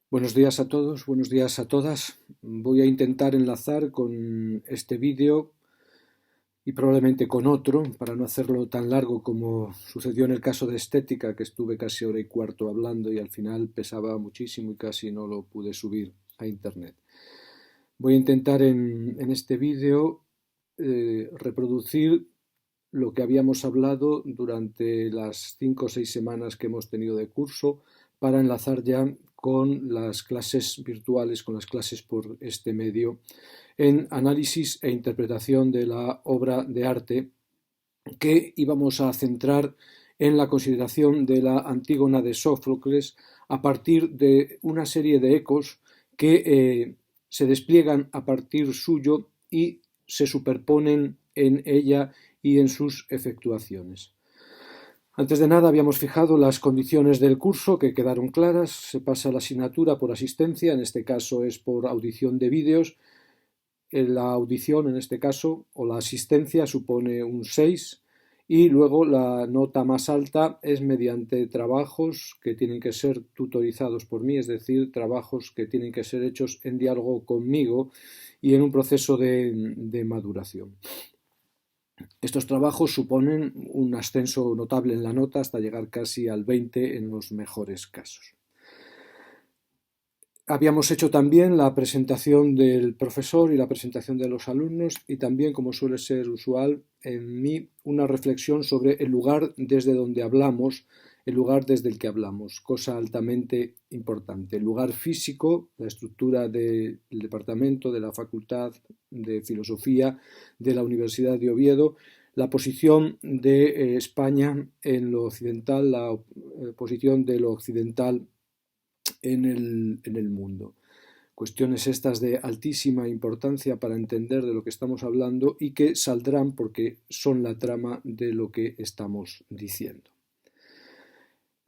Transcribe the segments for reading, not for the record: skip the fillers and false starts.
Buenos días a todos, buenos días a todas. Voy a intentar enlazar con este vídeo y probablemente con otro, para no hacerlo tan largo como sucedió en el caso de estética, que estuve casi hora y cuarto hablando y al final pesaba muchísimo y casi no lo pude subir a internet. Voy a intentar en este vídeo reproducir lo que habíamos hablado durante las 5 o 6 semanas que hemos tenido de curso para enlazar ya con las clases virtuales, con las clases por este medio, en análisis e interpretación de la obra de arte que íbamos a centrar en la consideración de la Antígona de Sófocles a partir de una serie de ecos que se despliegan a partir suyo y se superponen en ella y en sus efectuaciones. Antes de nada habíamos fijado las condiciones del curso que quedaron claras. Se pasa la asignatura por asistencia, en este caso es por audición de vídeos. La audición en este caso o la asistencia supone un 6 y luego la nota más alta es mediante trabajos que tienen que ser tutorizados por mí, es decir, trabajos que tienen que ser hechos en diálogo conmigo y en un proceso de maduración. Estos trabajos suponen un ascenso notable en la nota hasta llegar casi al 20 en los mejores casos. Habíamos hecho también la presentación del profesor y la presentación de los alumnos y también, como suele ser usual en mí, una reflexión sobre el lugar desde donde hablamos, el lugar desde el que hablamos, cosa altamente importante. El lugar físico, la estructura del departamento, de la Facultad de Filosofía de la Universidad de Oviedo, la posición de España en lo occidental, la posición de lo occidental en el mundo. Cuestiones estas de altísima importancia para entender de lo que estamos hablando y que saldrán porque son la trama de lo que estamos diciendo.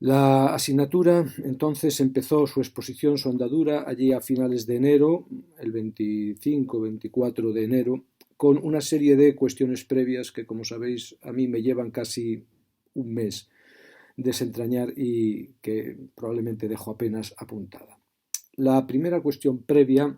La asignatura entonces empezó su exposición, su andadura, allí a finales de enero, el 25-24 de enero, con una serie de cuestiones previas que, como sabéis, a mí me llevan casi un mes desentrañar y que probablemente dejo apenas apuntada. La primera cuestión previa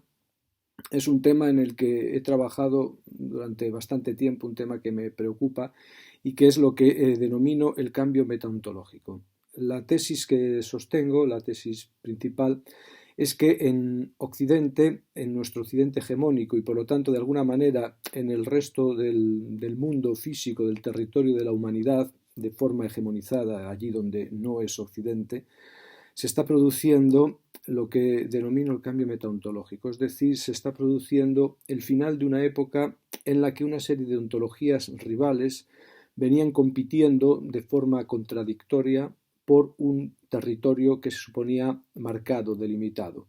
es un tema en el que he trabajado durante bastante tiempo, un tema que me preocupa y que es lo que denomino el cambio metaontológico. La tesis que sostengo, la tesis principal, es que en Occidente, en nuestro Occidente hegemónico y por lo tanto de alguna manera en el resto del mundo físico, del territorio de la humanidad, de forma hegemonizada allí donde no es Occidente, se está produciendo lo que denomino el cambio metaontológico, es decir, se está produciendo el final de una época en la que una serie de ontologías rivales venían compitiendo de forma contradictoria por un territorio que se suponía marcado, delimitado.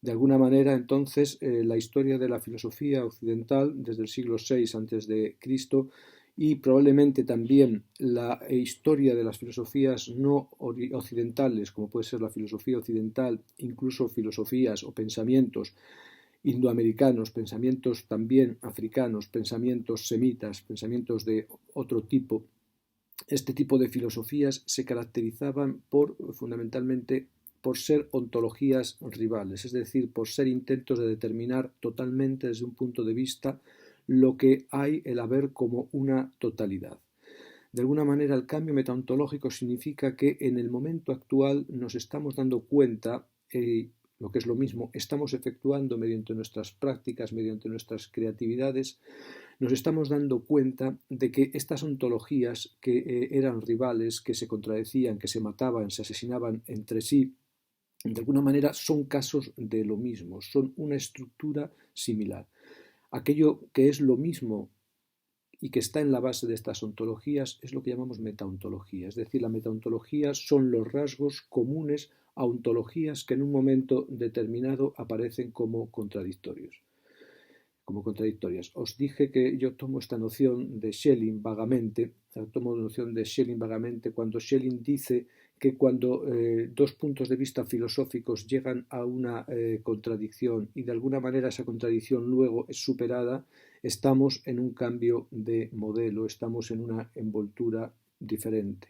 De alguna manera, entonces, la historia de la filosofía occidental, desde el siglo VI a.C., y probablemente también la historia de las filosofías no occidentales, como puede ser la filosofía occidental, incluso filosofías o pensamientos indoamericanos, pensamientos también africanos, pensamientos semitas, pensamientos de otro tipo. Este tipo de filosofías se caracterizaban fundamentalmente por ser ontologías rivales, es decir, por ser intentos de determinar totalmente desde un punto de vista lo que hay, el haber como una totalidad. De alguna manera, el cambio metaontológico significa que en el momento actual nos estamos dando cuenta, lo que es lo mismo, estamos efectuando mediante nuestras prácticas, mediante nuestras creatividades, nos estamos dando cuenta de que estas ontologías que eran rivales, que se contradecían, que se mataban, se asesinaban entre sí, de alguna manera son casos de lo mismo, son una estructura similar. Aquello que es lo mismo y que está en la base de estas ontologías es lo que llamamos metaontología. Es decir, la metaontología son los rasgos comunes a ontologías que en un momento determinado aparecen como contradictorias. Os dije que yo tomo esta noción de Schelling vagamente, cuando Schelling dice que cuando dos puntos de vista filosóficos llegan a una contradicción y de alguna manera esa contradicción luego es superada, estamos en un cambio de modelo, estamos en una envoltura diferente.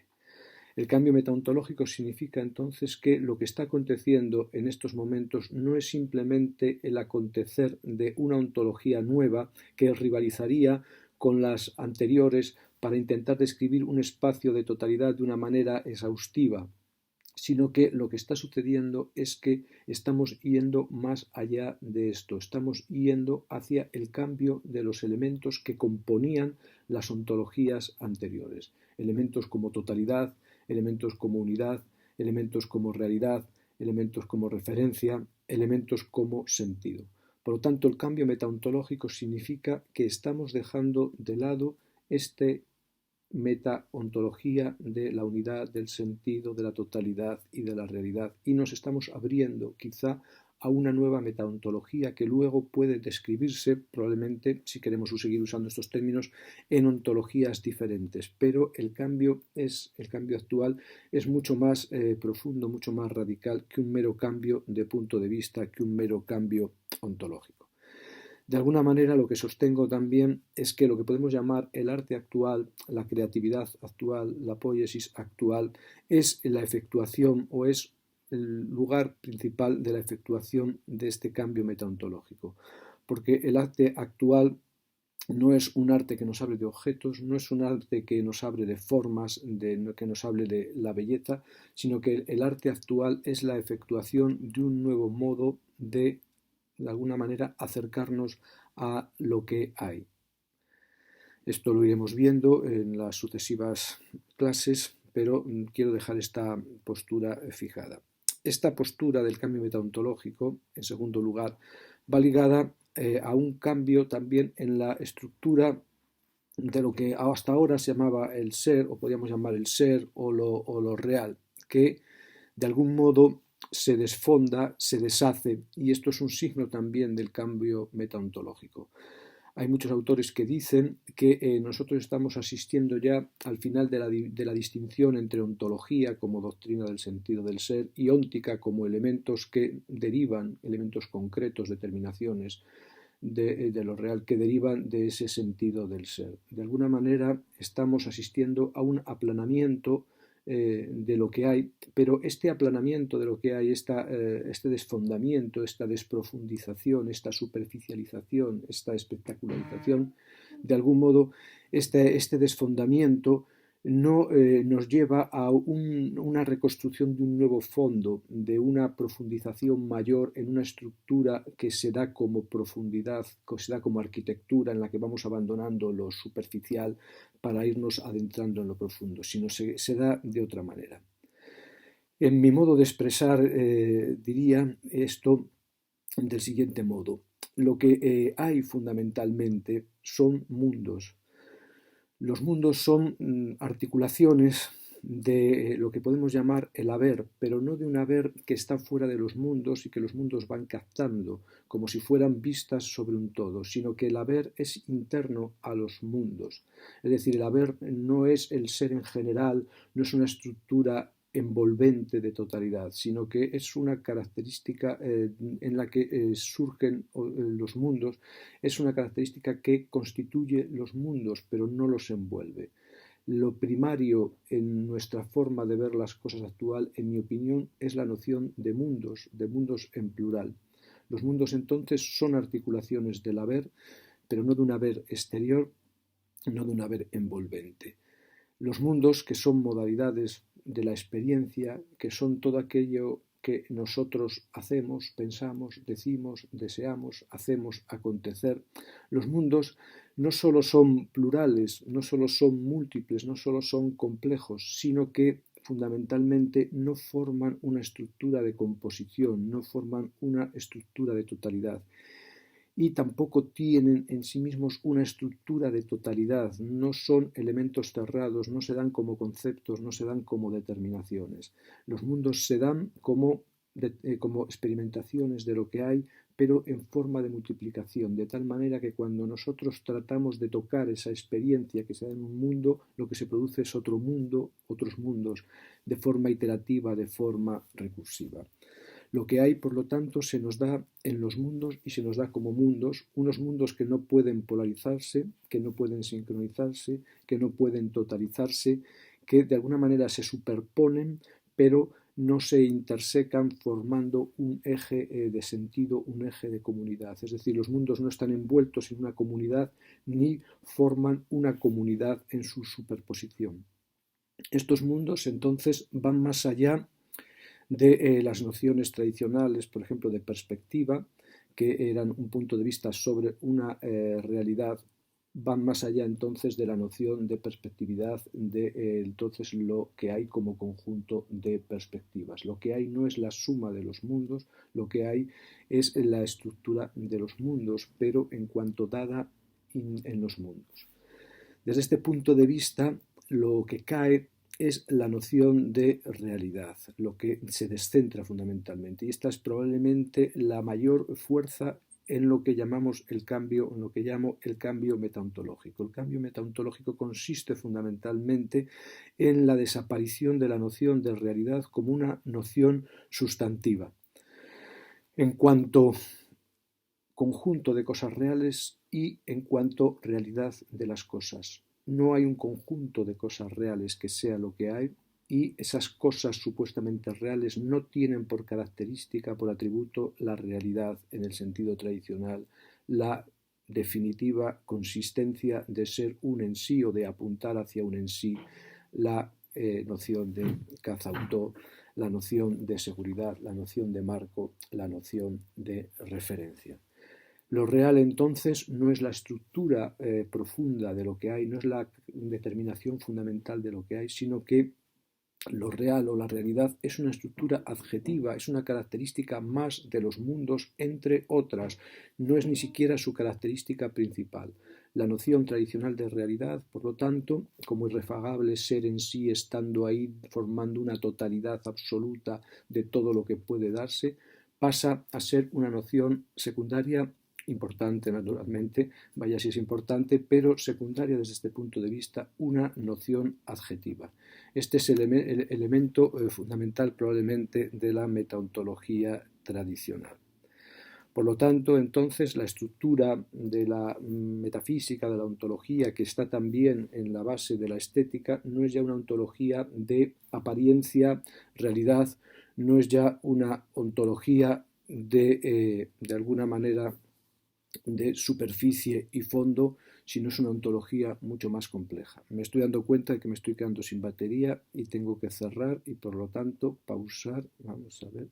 El cambio metaontológico significa entonces que lo que está aconteciendo en estos momentos no es simplemente el acontecer de una ontología nueva que rivalizaría con las anteriores para intentar describir un espacio de totalidad de una manera exhaustiva, sino que lo que está sucediendo es que estamos yendo más allá de esto, estamos yendo hacia el cambio de los elementos que componían las ontologías anteriores, elementos como totalidad, elementos como unidad, elementos como realidad, elementos como referencia, elementos como sentido. Por lo tanto, el cambio metaontológico significa que estamos dejando de lado este metaontología de la unidad, del sentido, de la totalidad y de la realidad, y nos estamos abriendo quizá a una nueva metaontología que luego puede describirse, probablemente, si queremos seguir usando estos términos, en ontologías diferentes, pero el cambio actual es mucho más profundo, mucho más radical que un mero cambio de punto de vista, que un mero cambio ontológico. De alguna manera, lo que sostengo también es que lo que podemos llamar el arte actual, la creatividad actual, la poiesis actual, es la efectuación o es el lugar principal de la efectuación de este cambio metaontológico. Porque el arte actual no es un arte que nos hable de objetos, no es un arte que nos hable de formas, que nos hable de la belleza, sino que el arte actual es la efectuación de un nuevo modo de alguna manera, acercarnos a lo que hay. Esto lo iremos viendo en las sucesivas clases, pero quiero dejar esta postura fijada. Esta postura del cambio metaontológico, en segundo lugar, va ligada a un cambio también en la estructura de lo que hasta ahora se llamaba el ser, o podríamos llamar el ser o lo real, que de algún modo se desfonda, se deshace, y esto es un signo también del cambio metaontológico. Hay muchos autores que dicen que nosotros estamos asistiendo ya al final de la distinción entre ontología como doctrina del sentido del ser y óntica como elementos que derivan, elementos concretos, determinaciones de lo real que derivan de ese sentido del ser. De alguna manera estamos asistiendo a un aplanamiento de lo que hay, pero este aplanamiento de lo que hay, este desfondamiento, esta desprofundización, esta superficialización, esta espectacularización, de algún modo este desfondamiento no nos lleva a una reconstrucción de un nuevo fondo, de una profundización mayor en una estructura que se da como profundidad, que se da como arquitectura en la que vamos abandonando lo superficial para irnos adentrando en lo profundo, sino se da de otra manera. En mi modo de expresar diría esto del siguiente modo. Lo que hay fundamentalmente son mundos. Los mundos son articulaciones de lo que podemos llamar el haber, pero no de un haber que está fuera de los mundos y que los mundos van captando, como si fueran vistas sobre un todo, sino que el haber es interno a los mundos. Es decir, el haber no es el ser en general, no es una estructura envolvente de totalidad, sino que es una característica en la que surgen los mundos, es una característica que constituye los mundos, pero no los envuelve. Lo primario en nuestra forma de ver las cosas actual, en mi opinión, es la noción de mundos en plural. Los mundos entonces son articulaciones del haber, pero no de un haber exterior, no de un haber envolvente. Los mundos, que son modalidades de la experiencia, que son todo aquello que nosotros hacemos, pensamos, decimos, deseamos, hacemos acontecer. Los mundos no solo son plurales, no solo son múltiples, no solo son complejos, sino que fundamentalmente no forman una estructura de composición, no forman una estructura de totalidad. Y tampoco tienen en sí mismos una estructura de totalidad, no son elementos cerrados, no se dan como conceptos, no se dan como determinaciones. Los mundos se dan como experimentaciones de lo que hay, pero en forma de multiplicación, de tal manera que cuando nosotros tratamos de tocar esa experiencia que se da en un mundo, lo que se produce es otro mundo, otros mundos, de forma iterativa, de forma recursiva. Lo que hay, por lo tanto, se nos da en los mundos y se nos da como mundos, unos mundos que no pueden polarizarse, que no pueden sincronizarse, que no pueden totalizarse, que de alguna manera se superponen, pero no se intersecan formando un eje de sentido, un eje de comunidad. Es decir, los mundos no están envueltos en una comunidad ni forman una comunidad en su superposición. Estos mundos entonces van más allá de las nociones tradicionales, por ejemplo, de perspectiva, que eran un punto de vista sobre una realidad, van más allá entonces de la noción de perspectividad, de entonces lo que hay como conjunto de perspectivas. Lo que hay no es la suma de los mundos, lo que hay es la estructura de los mundos, pero en cuanto dada en los mundos. Desde este punto de vista, lo que cae es la noción de realidad, lo que se descentra fundamentalmente. Y esta es probablemente la mayor fuerza en lo que llamamos el cambio, en lo que llamo el cambio metaontológico. El cambio metaontológico consiste fundamentalmente en la desaparición de la noción de realidad como una noción sustantiva. En cuanto conjunto de cosas reales y en cuanto realidad de las cosas. No hay un conjunto de cosas reales que sea lo que hay, y esas cosas supuestamente reales no tienen por característica, por atributo, la realidad en el sentido tradicional, la definitiva consistencia de ser un en sí o de apuntar hacia un en sí, la noción de causa-autor, la noción de seguridad, la noción de marco, la noción de referencia. Lo real entonces no es la estructura profunda de lo que hay, no es la determinación fundamental de lo que hay, sino que lo real o la realidad es una estructura adjetiva, es una característica más de los mundos, entre otras, no es ni siquiera su característica principal. La noción tradicional de realidad, por lo tanto, como irrefagable ser en sí, estando ahí, formando una totalidad absoluta de todo lo que puede darse, pasa a ser una noción secundaria, importante naturalmente, vaya si es importante, pero secundaria desde este punto de vista, una noción adjetiva. Este es el elemento fundamental probablemente de la metaontología tradicional. Por lo tanto, entonces, la estructura de la metafísica, de la ontología, que está también en la base de la estética, no es ya una ontología de apariencia, realidad, no es ya una ontología de alguna manera, de superficie y fondo, sino es una ontología mucho más compleja. Me estoy dando cuenta de que me estoy quedando sin batería y tengo que cerrar y por lo tanto pausar. Vamos a ver.